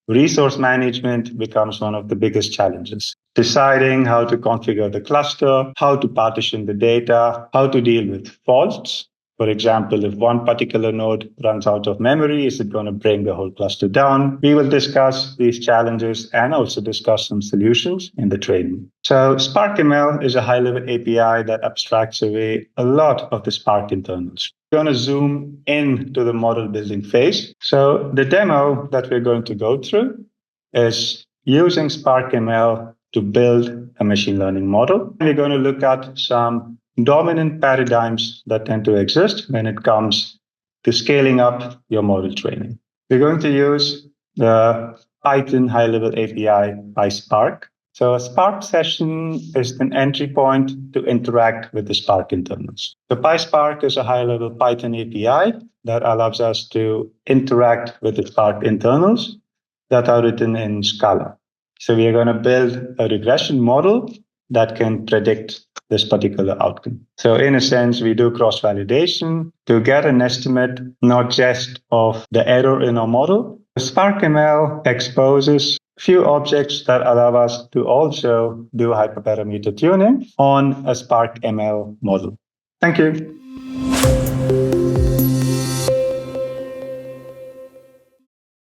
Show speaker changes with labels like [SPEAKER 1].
[SPEAKER 1] resource management becomes one of the biggest challenges. Deciding how to configure the cluster, how to partition the data, how to deal with faults. For example, if one particular node runs out of memory, is it going to bring the whole cluster down? We will discuss these challenges and also discuss some solutions in the training. So Spark ML is a high-level API that abstracts away a lot of the Spark internals. We're going to zoom into the model building phase. So the demo that we're going to go through is using Spark ML to build a machine learning model. We're going to look at some dominant paradigms that tend to exist when it comes to scaling up your model training. We're going to use the Python high-level API PySpark. So a Spark session is an entry point to interact with the Spark internals. The PySpark is a high-level Python API that allows us to interact with the Spark internals that are written in Scala. So we are going to build a regression model that can predict this particular outcome. So in a sense, we do cross-validation to get an estimate, not just of the error in our model. Spark ML exposes few objects that allow us to also do hyperparameter tuning on a Spark ML model. Thank you.